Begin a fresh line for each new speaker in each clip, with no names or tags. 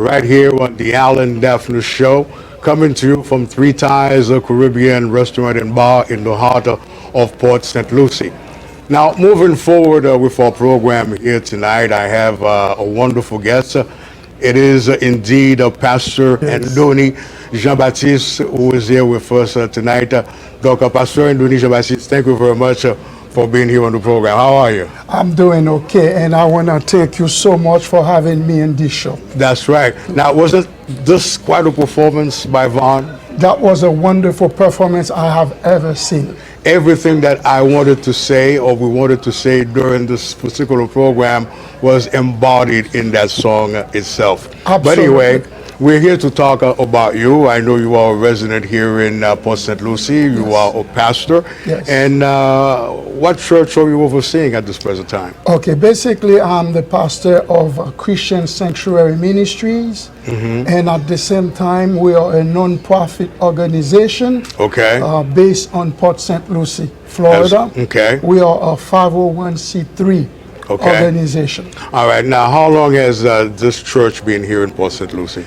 right here on the HALLAN DAPHNIS Show, coming to you from Three Ties, a Caribbean restaurant and bar in the heart of Port St. Lucie. Now, moving forward with our program here tonight, I have a wonderful guest. It is indeed Pastor INDONY Jean Baptiste who is here with us tonight. Dr. Pastor INDONY Jean Baptiste, thank you very much for being here on the program. How are you?
I'm doing okay, and I want to thank you so much for having me in this show.
That's right. Now, wasn't this quite a performance by Vaughn?
That was a wonderful performance I have ever seen.
Everything that I wanted to say, or we wanted to say during this particular program, was embodied in that song itself.
Absolutely.
But anyway, we're here to talk about you. I know you are a resident here in Port St. Lucie. You
Yes.
are a pastor.
Yes.
And what church are you overseeing at this present time?
Okay, basically I'm the pastor of Christian Sanctuary Ministries, and at the same time we are a non-profit organization
Okay.
based on Port St. Lucie, Florida.
Okay.
We are a 501c3 organization.
All right. Now, how long has this church been here in Port St. Lucie?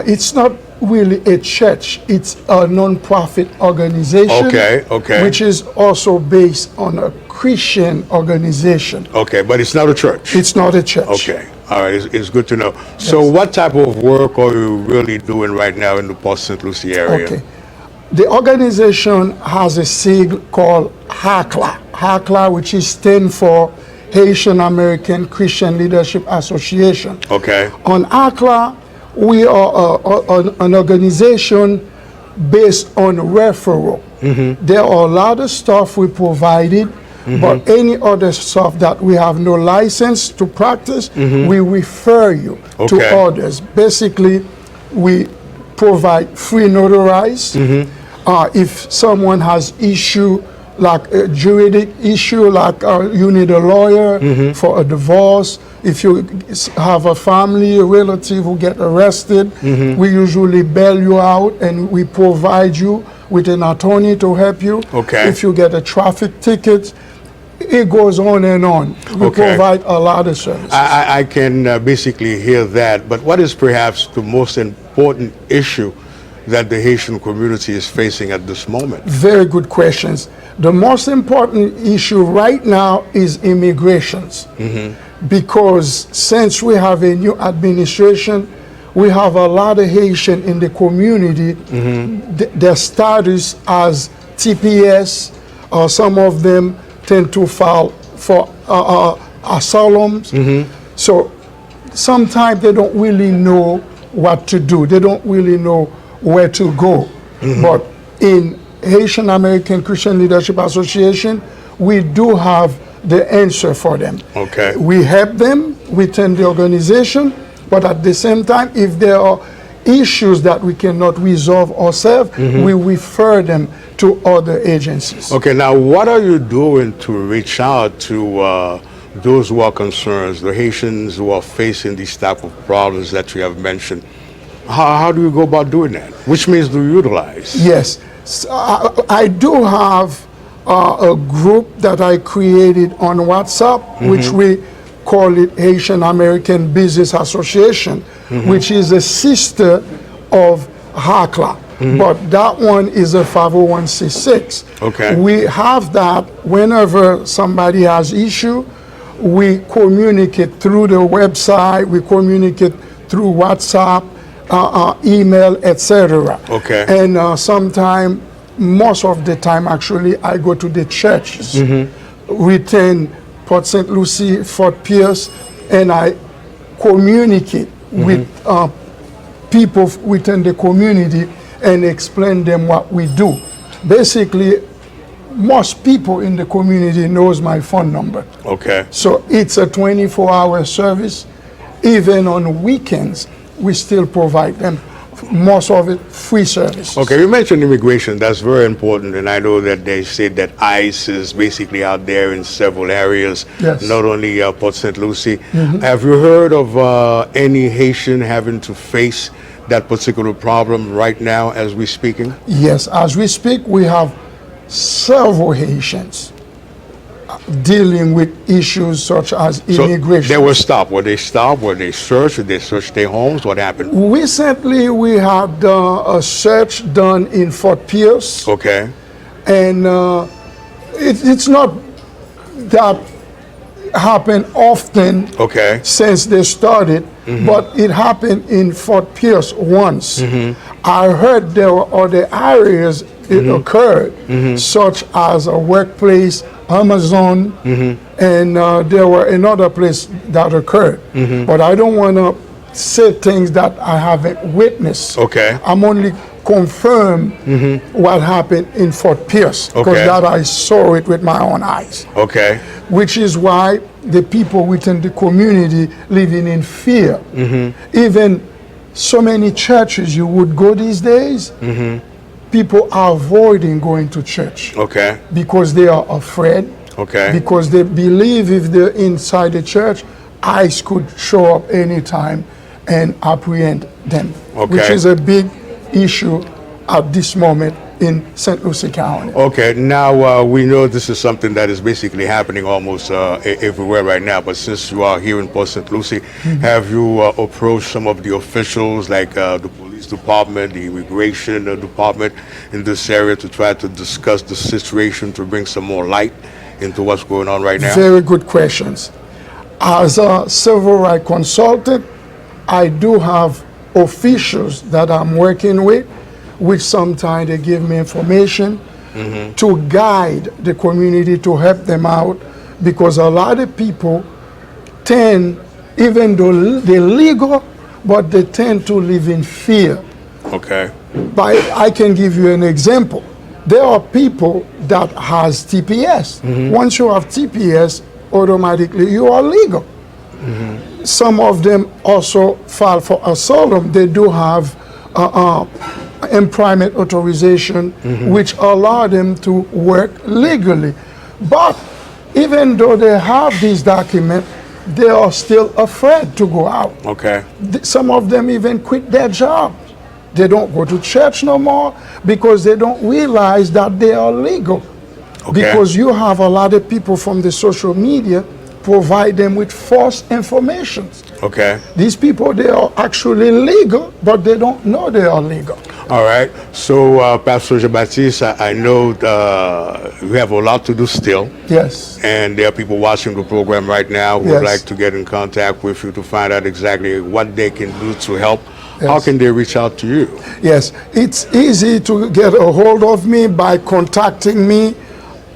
It's not really a church, it's a non-profit organization.
Okay, okay.
Which is also based on a Christian organization.
Okay, but it's not a church.
It's not a church.
Okay. All right. It's good to know. So what type of work are you really doing right now in the Port St. Lucie area?
Okay. The organization has a sigle called HACLA. HACLA, which is stand for Haitian American Christian Leadership Association.
Okay.
On HACLA, we are an organization based on referral. There are a lot of stuff we provided, but any other stuff that we have no license to practice, we refer you to others. Basically, we provide free notarized. If someone has issue like a juridic issue, like you need a lawyer for a divorce, if you have a family, a relative who get arrested, we usually bail you out and we provide you with an attorney to help you.
Okay.
If you get a traffic ticket, it goes on and on. We provide a lot of services.
I can basically hear that, but what is perhaps the most important issue that the Haitian community is facing at this moment?
Very good questions. The most important issue right now is immigrations. Because since we have a new administration, we have a lot of Haitian in the community. Their status as TPS, some of them tend to file for asylums. So sometimes they don't really know what to do. They don't really know where to go. But in Haitian American Christian Leadership Association, we do have the answer for them.
Okay.
We help them within the organization, but at the same time, if there are issues that we cannot resolve ourselves, we refer them to other agencies.
Okay, now what are you doing to reach out to those who are concerned, the Haitians who are facing these type of problems that you have mentioned? How do you go about doing that? Which means do you utilize?
Yes, so I do have a group that I created on WhatsApp, which we call it Haitian American Business Association, which is a sister of HACLA. But that one is a 501c6.
Okay.
We have that whenever somebody has issue, we communicate through the website, we communicate through WhatsApp, email, etc.
Okay.
And sometime, most of the time actually, I go to the churches within Port St. Lucie, Fort Pierce, and I communicate with people within the community and explain them what we do. Basically, most people in the community knows my phone number.
Okay.
So it's a 24-hour service. Even on weekends, we still provide them, most of it free service.
Okay, you mentioned immigration. That's very important, and I know that they say that ICE is basically out there in several areas, not only Port St. Lucie. Have you heard of any Haitian having to face that particular problem right now as we're speaking?
Yes, as we speak, we have several Haitians dealing with issues such as immigration.
So they were stopped. Were they stopped? Were they searched? Did they search their homes? What happened?
Recently, we had a search done in Fort Pierce.
Okay.
And it's not that happened often
Okay.
since they started, but it happened in Fort Pierce once. I heard there were other areas it occurred, such as a workplace, Amazon, and there were another place that occurred. But I don't want to say things that I haven't witnessed.
Okay.
I'm only confirm what happened in Fort Pierce, because
Okay.
that I saw it with my own eyes.
Okay.
Which is why the people within the community living in fear. Even so many churches you would go these days, people are avoiding going to church
Okay.
because they are afraid,
Okay.
because they believe if they're inside the church, ICE could show up anytime and apprehend them, which
Okay.
is a big issue at this moment in St. Lucie County.
Okay, now we know this is something that is basically happening almost everywhere right now, but since you are here in Port St. Lucie, have you approached some of the officials like the police department, the immigration department in this area to try to discuss the situation, to bring some more light into what's going on right now?
Very good questions. As a civil rights consultant, I do have officials that I'm working with, which sometimes they give me information to guide the community, to help them out, because a lot of people tend, even though they're legal, but they tend to live in fear.
Okay.
I can give you an example. There are people that has TPS. Once you have TPS, automatically you are legal. Some of them also file for asylum. They do have employment authorization, which allow them to work legally. But even though they have these documents, they are still afraid to go out.
Okay.
Some of them even quit their jobs. They don't go to church no more because they don't realize that they are legal.
Okay.
Because you have a lot of people from the social media provide them with false information.
Okay.
These people, they are actually legal, but they don't know they are legal.
All right. So, Pastor Jean Baptiste, I know you have a lot to do still.
Yes.
And there are people watching the program right now who would
Yes.
like to get in contact with you to find out exactly what they can do to help.
Yes.
How can they reach out to you?
Yes, it's easy to get a hold of me by contacting me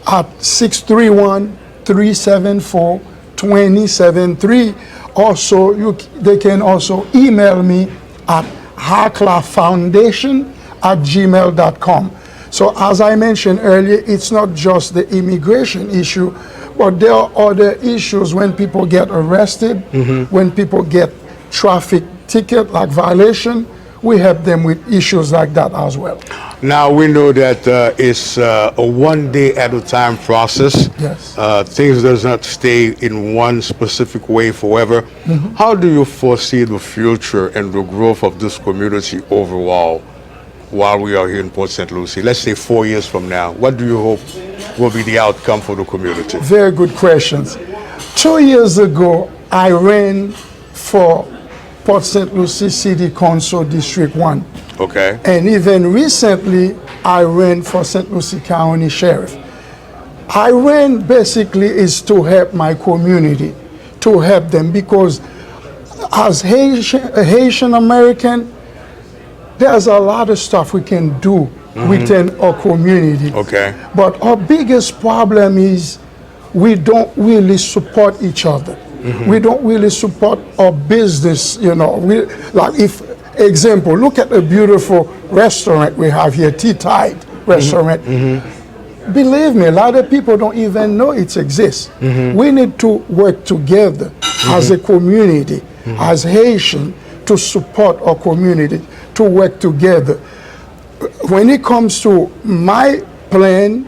at 631-374-2073. Also, they can also email me at haclafoundation@gmail.com. So as I mentioned earlier, it's not just the immigration issue, but there are other issues when people get arrested, when people get traffic ticket like violation. We help them with issues like that as well.
Now, we know that it's a one-day at a time process.
Yes.
Things does not stay in one specific way forever. How do you foresee the future and the growth of this community overall while we are here in Port St. Lucie? Let's say 4 years from now. What do you hope will be the outcome for the community?
Very good questions. 2 years ago, I ran for Port St. Lucie City Council District 1.
Okay.
And even recently, I ran for St. Lucie County Sheriff. I ran basically is to help my community, to help them, because as Haitian American, there's a lot of stuff we can do within our community.
Okay.
But our biggest problem is we don't really support each other. We don't really support our business, you know. Like, if example, look at the beautiful restaurant we have here, Tea Tide Restaurant. Believe me, a lot of people don't even know it exists. We need to work together as a community, as Haitian, to support our community, to work together. When it comes to my plan,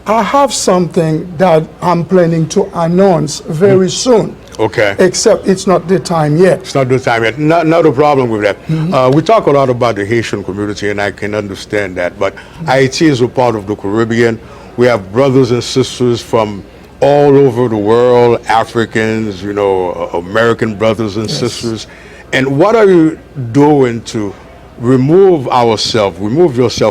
I have something that I'm planning to announce very soon.
Okay.
Except it's not the time yet.
It's not the time yet. Not a problem with that. We talk a lot about the Haitian community, and I can understand that. But Haiti is a part of the Caribbean. We have brothers and sisters from all over the world, Africans, you know, American brothers and sisters. And what are you doing to remove yourself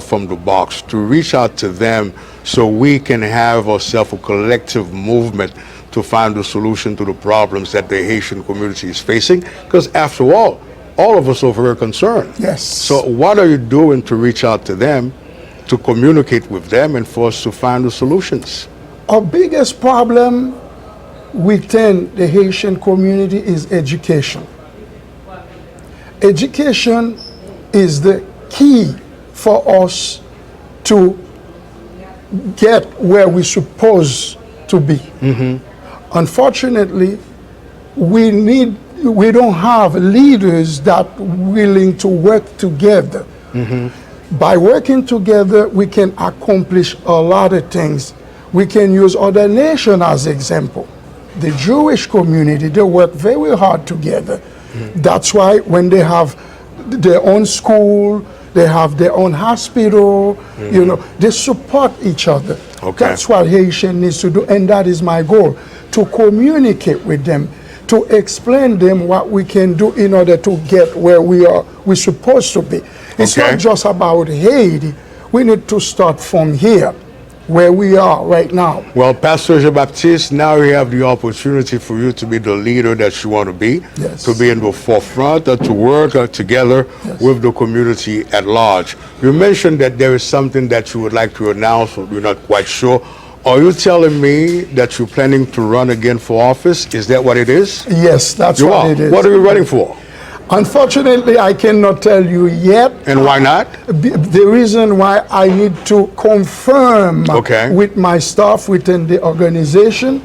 from the box, to reach out to them so we can have ourselves a collective movement to find a solution to the problems that the Haitian community is facing? Because after all of us are very concerned.
Yes.
So what are you doing to reach out to them, to communicate with them, and for us to find the solutions?
Our biggest problem within the Haitian community is education. Education is the key for us to get where we're supposed to be. Unfortunately, we don't have leaders that willing to work together. By working together, we can accomplish a lot of things. We can use other nations as example. The Jewish community, they work very hard together. That's why when they have their own school, they have their own hospital, you know, they support each other. That's what Haitian needs to do, and that is my goal, to communicate with them, to explain them what we can do in order to get where we're supposed to be. It's not just about Haiti. We need to start from here, where we are right now.
Well, Pastor Jean Baptiste, now you have the opportunity for you to be the leader that you want to be, to be in the forefront, to work together with the community at large. You mentioned that there is something that you would like to announce, but you're not quite sure. Are you telling me that you're planning to run again for office? Is that what it is?
Yes, that's what it is.
What are you running for?
Unfortunately, I cannot tell you yet.
And why not?
The reason why I need to confirm with my staff within the organization,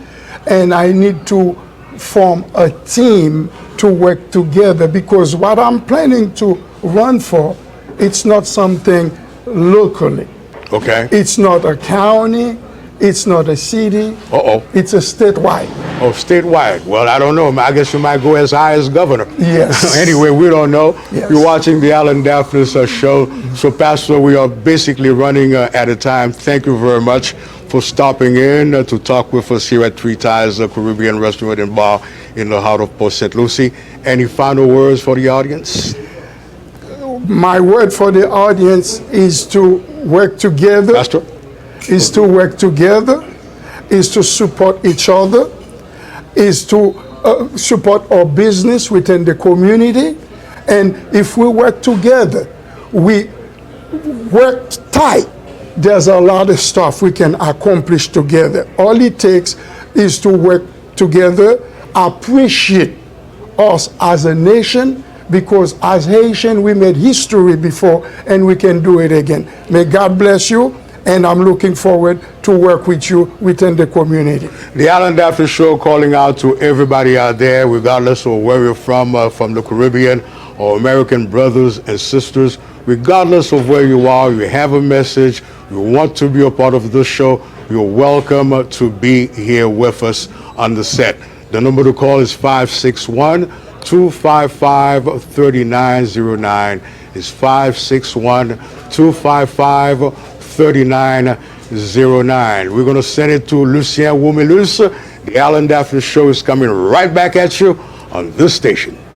and I need to form a team to work together, because what I'm planning to run for, it's not something locally. It's not a county. It's not a city. It's a statewide.
Oh, statewide. Well, I don't know. I guess you might go as high as governor.
Yes.
Anyway, we don't know. You're watching the HALLAN DAPHNIS show. So, Pastor, we are basically running at a time. Thank you very much for stopping in to talk with us here at Three Ties Caribbean Restaurant and Bar in the heart of Port St. Lucie. Any final words for the audience?
My word for the audience is to work together.
Pastor?
Is to work together, is to support each other, is to support our business within the community. And if we work together, we work tight, there's a lot of stuff we can accomplish together. All it takes is to work together, appreciate us as a nation, because as Haitian, we made history before, and we can do it again. May God bless you. And I'm looking forward to work with you within the community.
The HALLAN DAPHNIS show calling out to everybody out there, regardless of where you're from the Caribbean, or American brothers and sisters, regardless of where you are, you have a message, you want to be a part of this show, you're welcome to be here with us on the set. The number to call is 561-255-3909. It's 561-255-3909. We're going to send it to Lucien Wumilus. The HALLAN DAPHNIS show is coming right back at you on this station.